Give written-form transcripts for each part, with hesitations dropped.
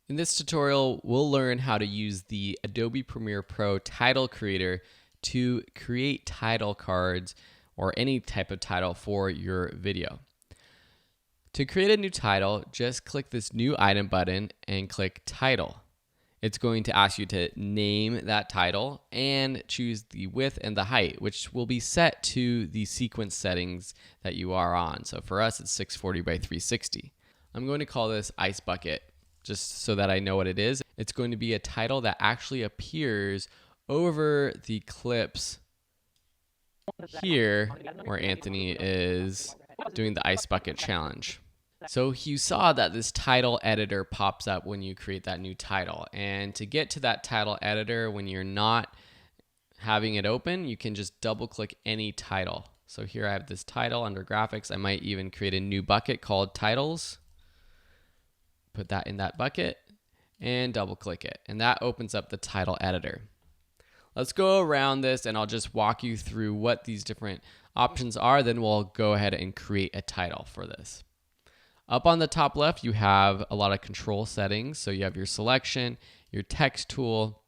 In this tutorial, we'll learn how to use the Adobe Premiere Pro title creator to create title cards or any type of title for your video. To create a new title, just click this new item button and click title. It's going to ask you to name that title and choose the width and the height, which will be set to the sequence settings that you are on. So for us, it's 640 by 360. I'm going to call this Ice Bucket, just so that I know what it is. It's going to be a title that actually appears over the clips here where Anthony is doing the Ice Bucket challenge. So you saw that this title editor pops up when you create that new title. And to get to that title editor when you're not having it open, you can just double click any title. So here I have this title under graphics. I might even create a new bucket called titles. Put that in that bucket and double click it. And that opens up the title editor. Let's go around this and I'll just walk you through what these different options are. Then we'll go ahead and create a title for this. Up on the top left, you have a lot of control settings. So you have your selection, your text tool,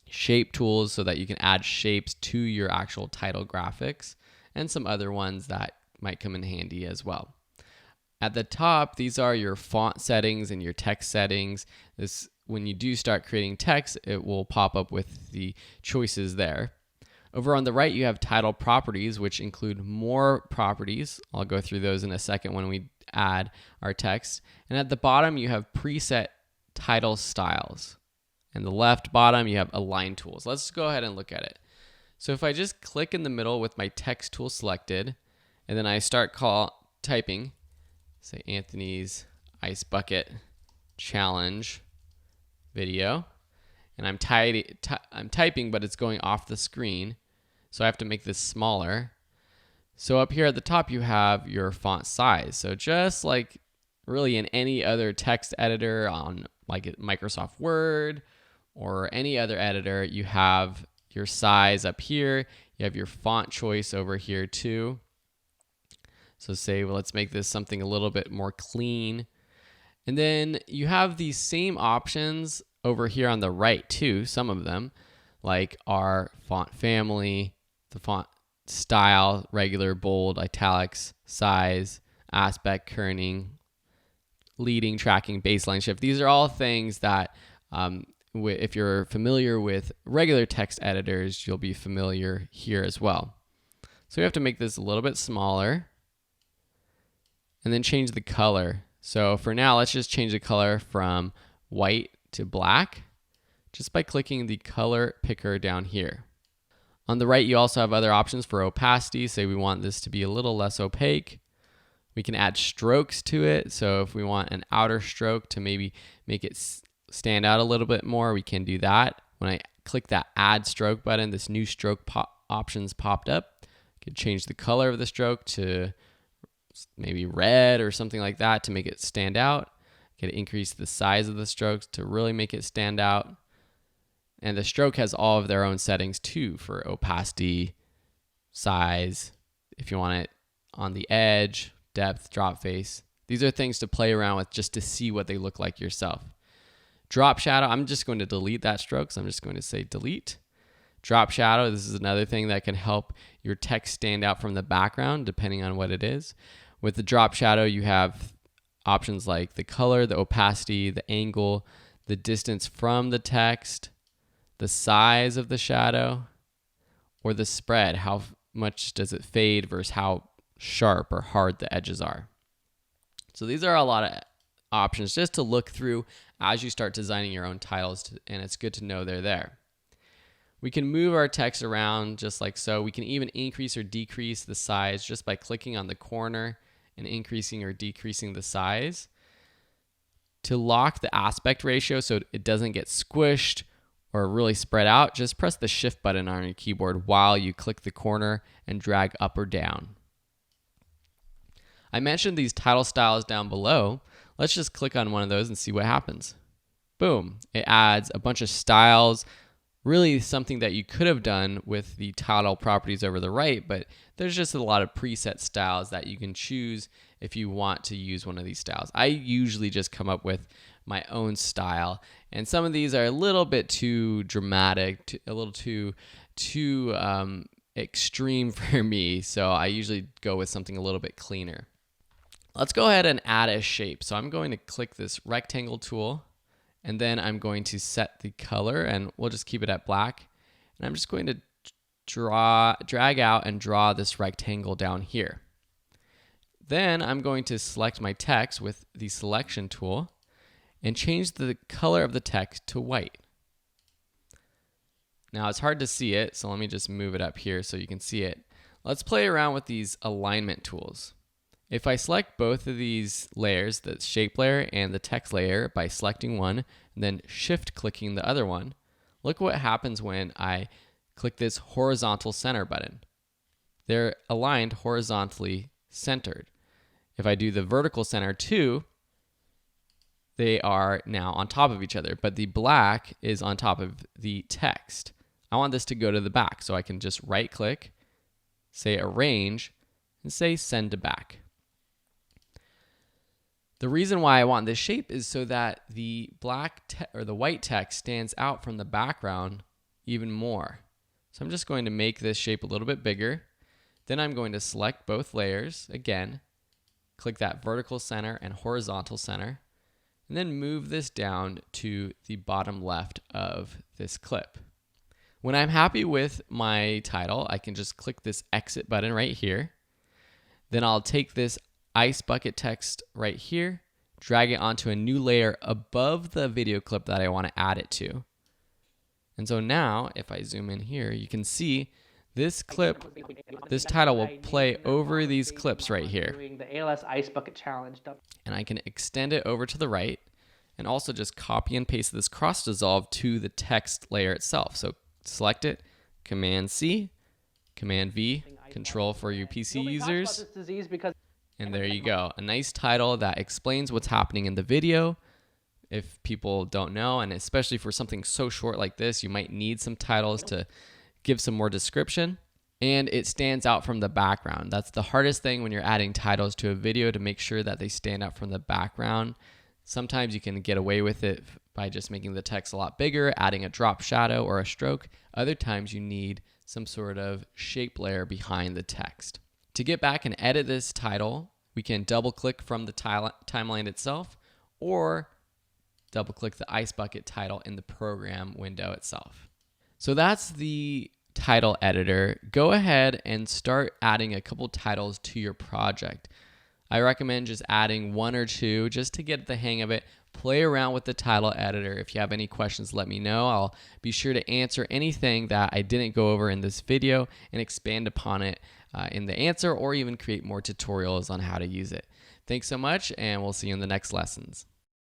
shape tools so that you can add shapes to your actual title graphics, and some other ones that might come in handy as well. At the top, these are your font settings and your text settings. When you do start creating text, it will pop up with the choices there. Over on the right, you have title properties, which include more properties. I'll go through those in a second when we add our text. And at the bottom, you have preset title styles. And the left bottom, you have align tools. Let's go ahead and look at it. So if I just click in the middle with my text tool selected, and then I start typing, say Anthony's Ice Bucket Challenge video, and I'm typing, but it's going off the screen, so I have to make this smaller. So up here at the top, you have your font size. So just like really in any other text editor on like Microsoft Word or any other editor, you have your size up here. You have your font choice over here too. So say, well, let's make this something a little bit more clean. And then you have these same options over here on the right too, some of them, like our font family, the font style, regular, bold, italics, size, aspect, kerning, leading, tracking, baseline shift. These are all things that if you're familiar with regular text editors, you'll be familiar here as well. So we have to make this a little bit smaller and then change the color. So for now, let's just change the color from white to black just by clicking the color picker down here. On the right, you also have other options for opacity. Say we want this to be a little less opaque. We can add strokes to it. So if we want an outer stroke to maybe make it stand out a little bit more, we can do that. When I click that add stroke button, this new stroke options popped up. I could change the color of the stroke to maybe red or something like that to make it stand out. I could increase the size of the strokes to really make it stand out. And the stroke has all of their own settings too for opacity, size, if you want it on the edge, depth, drop face. These are things to play around with just to see what they look like yourself. Drop shadow, I'm just going to delete that stroke, so I'm just going to say delete. Drop shadow, this is another thing that can help your text stand out from the background depending on what it is. With the drop shadow, you have options like the color, the opacity, the angle, the distance from the text, the size of the shadow, or the spread. How much does it fade versus how sharp or hard the edges are. So these are a lot of options just to look through as you start designing your own titles, and it's good to know they're there. We can move our text around just like so. We can even increase or decrease the size just by clicking on the corner and increasing or decreasing the size. To lock the aspect ratio so it doesn't get squished or really spread out, just press the shift button on your keyboard while you click the corner and drag up or down. I mentioned these title styles down below. Let's just click on one of those and see what happens. Boom, it adds a bunch of styles, really something that you could have done with the title properties over the right, but there's just a lot of preset styles that you can choose if you want to use one of these styles. I usually just come up with my own style. And some of these are a little bit too dramatic, a little too extreme for me. So I usually go with something a little bit cleaner. Let's go ahead and add a shape. So I'm going to click this rectangle tool, and then I'm going to set the color, and we'll just keep it at black. And I'm just going to drag out and draw this rectangle down here. Then I'm going to select my text with the selection tool and change the color of the text to white. Now it's hard to see it, so let me just move it up here so you can see it. Let's play around with these alignment tools. If I select both of these layers, the shape layer and the text layer, by selecting one and then shift clicking the other one, look what happens when I click this horizontal center button. They're aligned horizontally centered. If I do the vertical center too, they are now on top of each other, but the black is on top of the text. I want this to go to the back, so I can just right click, say arrange, and say send to back. The reason why I want this shape is so that the the white text stands out from the background even more. So I'm just going to make this shape a little bit bigger. Then I'm going to select both layers again, click that vertical center and horizontal center, and then move this down to the bottom left of this clip. When I'm happy with my title, I can just click this exit button right here. Then I'll take this ice bucket text right here, drag it onto a new layer above the video clip that I want to add it to. And so now, if I zoom in here, you can see this clip, this title will play over these clips right here. The ALS Ice Bucket Challenge. And I can extend it over to the right and also just copy and paste this cross dissolve to the text layer itself. So select it, Command C, Command V, Control for you PC users. And there you go. A nice title that explains what's happening in the video. If people don't know, and especially for something so short like this, you might need some titles to give some more description. And it stands out from the background. That's the hardest thing when you're adding titles to a video, to make sure that they stand out from the background. Sometimes you can get away with it by just making the text a lot bigger, adding a drop shadow or a stroke. Other times you need some sort of shape layer behind the text. To get back and edit this title, we can double click from the timeline itself, or double click the Ice Bucket title in the program window itself. So that's the title editor. Go ahead and start adding a couple titles to your project. I recommend just adding one or two just to get the hang of it. Play around with the title editor. If you have any questions, let me know. I'll be sure to answer anything that I didn't go over in this video and expand upon it in the answer, or even create more tutorials on how to use it. Thanks so much, and we'll see you in the next lessons.